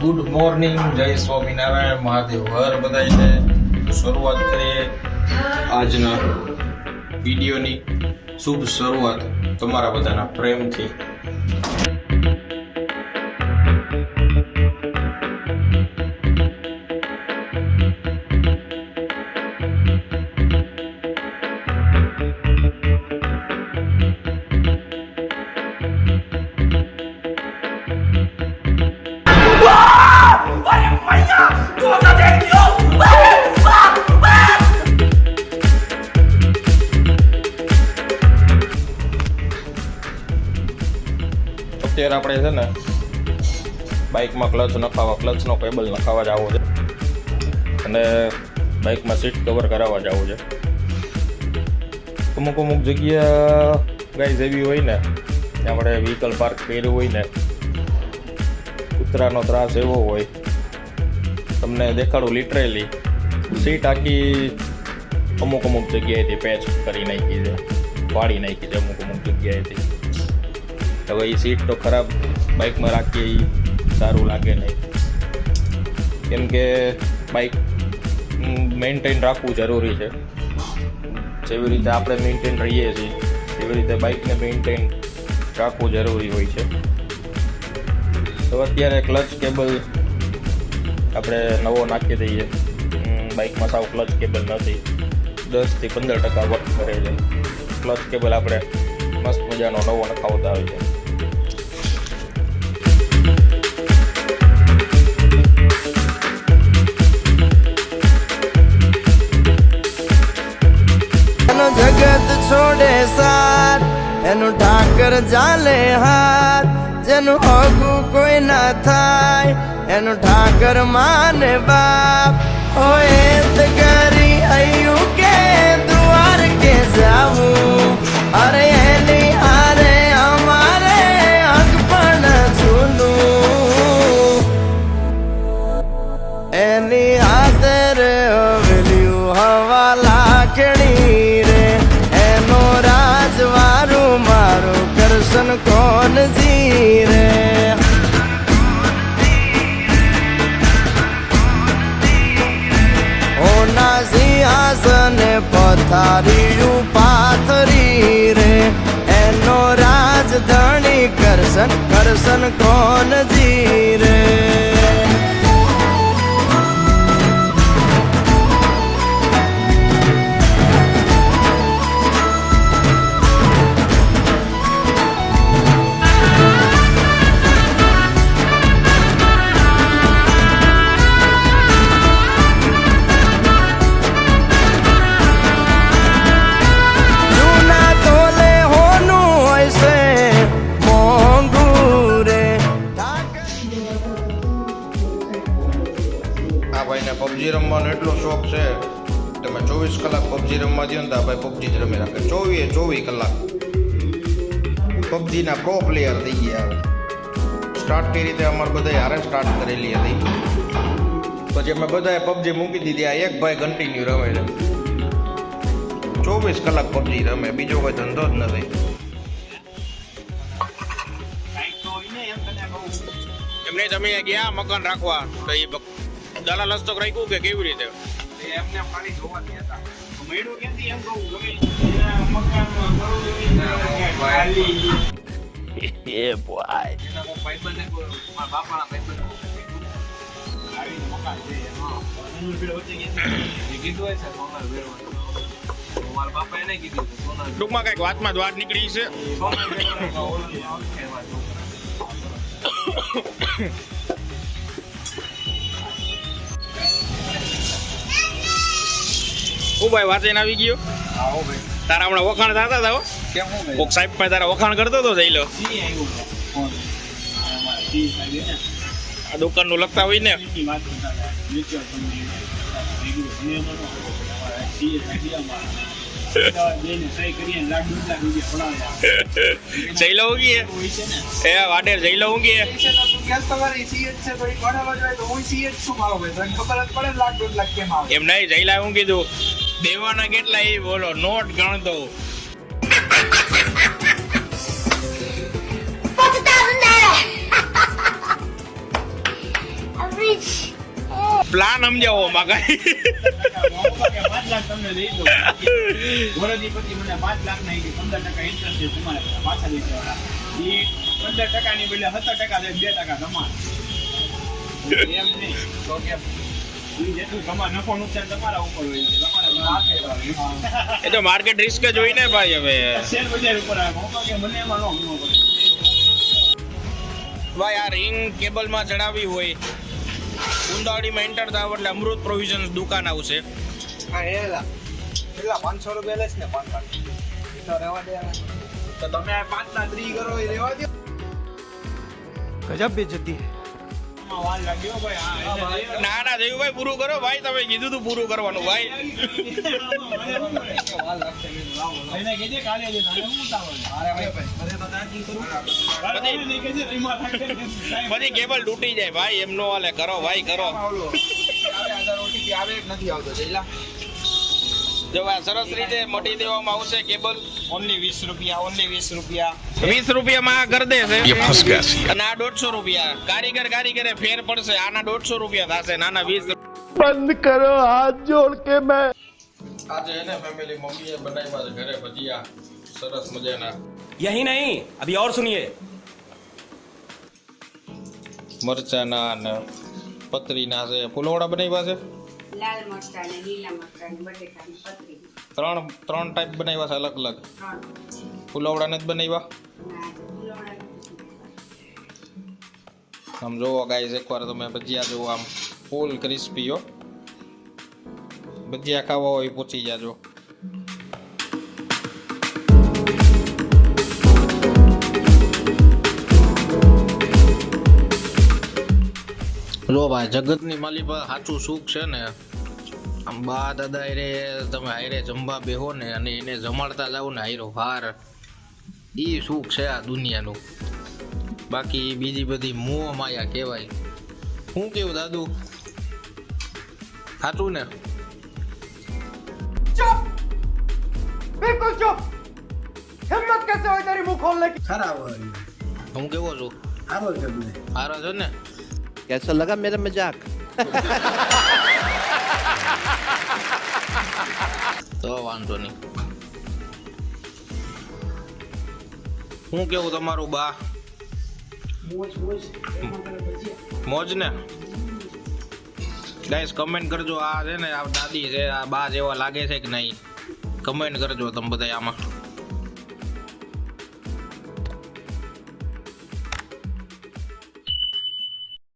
Good morning, જય સ્વામિનારાયણ, મહાદેવ હર બધાને. તો શરૂઆત કરીએ આજના વિડીયોની શુભ શરૂઆત તમારા બધાના પ્રેમથી. અત્યારે આપણે છે ને બાઇકમાં ક્લચનો કેબલ નખાવા જવો છે અને બાઇકમાં સીટ કવર કરાવવા જવું છે. અમુક જગ્યા ગાઈઝ એવી હોય ને ત્યાં આપણે વ્હીકલ પાર્ક કર્યું હોય ને, કૂતરાનો ત્રાસ એવો હોય, તમને દેખાડું લિટરલી સીટ આખી અમુક જગ્યાએથી પેચ કરી નાખી છે, વાળી નાખી છે અમુક જગ્યાએથી. હવે એ સીટ તો ખરાબ બાઇકમાં રાખીએ એ સારું લાગે નહીં, કેમ કે બાઇક મેન્ટેન રાખવું જરૂરી છે. જેવી રીતે આપણે મેન્ટેન રહીએ છીએ એવી રીતે બાઇકને મેન્ટેન રાખવું જરૂરી હોય છે. તો અત્યારે ક્લચ કેબલ આપણે નવો નાખી દઈએ. બાઇકમાં સાવ ક્લચ કેબલ નથી, 10 થી 15% વર્ક કરે છે. ક્લચ કેબલ આપણે મસ્ત મજાનો નવો નખાવતા હોય છે. જગત છોડે સાથ એનું ઠાકર ચાલે હાથ, જેનું હગું કોઈ ના થાય એનું ઠાકર માને બાપ. હોય તો કરી આયું કે દ્વાર કે જાવું, અરે એની હારે અમારે હક પણ છૂનું, એની હાથે રે હવેલ્યું હવા લાખણી રે, એનો રાજવારું મારું કરશન કોણ જીરે. ઓના સિંહાસને પથારીયું પાથરી રે, એનો રાજધણી કરશન કોણ જીરે. પબજી રમવાનો એટલો શોખ છે, તમે 24 કલાક પબજી રમવા દો ને તો ભાઈ પબજી જ રમી રાખે. 24 કલાક પબજીના પ્રો પ્લેયર થઈ ગયા. સ્ટાર્ટ કઈ રીતે અમારે બધાએ હારે સ્ટાર્ટ કરેલી હતી, પછી અમે બધાએ પબજી મૂકી દીધી. આ એક ભાઈ કન્ટિન્યુ રમે છે, 24 કલાક પબજી રમે, બીજો કોઈ ધંધો જ નથી. એમને તમે ગયા મકાન રાખવા તો એ દલાલ હસ્તક રાખ્યું કે કેવી રીતે? એમને ખાલી જોવા દે હતા મેડો કેથી એમ કહું ગમે મકાન ખાલી એ બોય એના કો ભાઈબંધને મારા બાપાના ભાઈબંધ આવી મકાન છે. હા એનું પેલો વચ્ચે કીધું હોય છે સોનાર વેરવાનું, મારા બાપા એને કીધું સોનાર. ટૂંકમાં કઈક વાતમાં જ વાત નીકળી છે. સોનાર વેરવાનું હું ભાઈ વાંચીને આવી ગયો. આવો ભાઈ તારા હમણાં વખાણ થતા હતા હો. કેમ હું ભાઈ કોક સાહેબ પાસે તારા વખાણ કરતો હતો જઈ લો. સી આવ્યું ફોન અમારા સી આવી ને આ દુકાનનું લખતા હોય ને ની વાત કરતા હતા મ્યુચ્યુઅલ ફંડ ની રેગ્યુલર નિયમનો અમારા સી આઈડિયામાં જઈને સહી કરીને લાખ રૂપિયા પડાવ્યા. જઈ લો હું ગયે હોય છે ને એ વાડેર જઈ લો હું ગયે પૈસા તો તું ગેસ તમારી સીએચ છે તો એ ગણવા જાય તો હું સીએચ શું મારો ભાઈ તને ખબર જ પડે લાખ 2 લાખ કેમ આવે એમ નહીં જઈ લા હું કીધું દેવાના કેટલા એ બોલો નોટ ગણતો. પ્લાન સમજાવો મગાઈ 5 લાખ તમને દઈ દો વરદી પછી મને 5 લાખ ના 15% ઇન્ટરેસ્ટ છે તમારે પાછા લઈ જવાના ઈ 15% ની બદલે 17% દે 2% તમારે એમ નહીં તો કેમ ઈ જેટલું તમારે નફો નુકસાન તમારા ઉપર હોય છે તમારે માર્કેટ એ તો માર્કેટ રિસ્ક જ હોય ને ભાઈ હવે શેર બજાર ઉપર આવે મોકો કે મને એમાં નો પડે ભાઈ આ રિંગ કેબલમાં ચડાવી હોય ઉંદાડીમાં એન્ટર થાવ એટલે અમૃત પ્રોવિઝન્સ દુકાન આવશે હા એલા પેલા 500 રૂપિયા લેસ ને 5 લાખ તો રહેવા દે તો તમે 5 ના 3 કરો એ રહેવા દો ગજબ બેજતી વાર લાગ્યો ભાઈ હા ના ના જયુભાઈ પૂરું કરો ભાઈ તમે કીધું તું પૂરું કરવાનું ભાઈ એને કહેજે કાલે જે નાને હું ઉતાવળ અરે ભાઈ અરે બતાજી કરું નહીં કહેજે રીમા થાય બધી કેબલ તૂટી જાય ભાઈ એમ નો હાલે કરો ભાઈ કરો આવે 1000 ઓટીપી આવે કે નથી આવતો જઈલા જો આ સરસ રીતે મટી દેવામાં આવશે કેબલ ઓનલી 20 રૂપિયા 20 રૂપિયામાં આ કરી દેશે અને આ 150 રૂપિયા કારીગરે ફેર પડશે આના 150 રૂપિયા થશે નાના 20 બંધ કરો હાથ જોડ કે મેં આજે એને ફેમિલી મમ્મીએ બનાવ્યા છે ઘરે ભજીયા સરસ મજાના यही नहीं अभी और सुनिए મરચાના અને પતરીના છે ફુલવડા બનાવ્યા છે લાલ મરચાં ને લીલા મરચાં ને બટેટાની પતરી ત્રણ ટાઈપ બનાવ્યા છે અલગ અલગ 3 ફુલવડા નથી બનાવ્યા આમ જોવો ગાઈસ એકવાર તમે ભજીયા જોવો આમ ફૂલ ક્રિસ્પી હો ભજીયા ખાવા હોય પૂછી જાજો જો ભાઈ જગતની માલી પર સાચું સુખ છે ને આમ બા દાદા હારે તમે હારે જમવા બેહો ને અને એને જમાડતા જાવ ને હારો હાર ઈ સુખ છે આ દુનિયાનું બાકી બીજી બધી મોહ માયા કહેવાય શું કેવું દાદુ સાચું ને चुप बिल्कुल चुप हिम्मत कैसे हुई तेरी मुंह खोलने की खराब हो रही હું કેવો છું हारो कर दे હારો છો ને कैसा लगा मेरा मजाक તો વાંધો નહીં હું કેવું તમારું બા મોજ ને ગાઈસ કમેન્ટ કરજો આ છે ને આ દાદી છે આ બા જેવા લાગે છે કે નહીં કમેન્ટ કરજો તમે બધા આમાં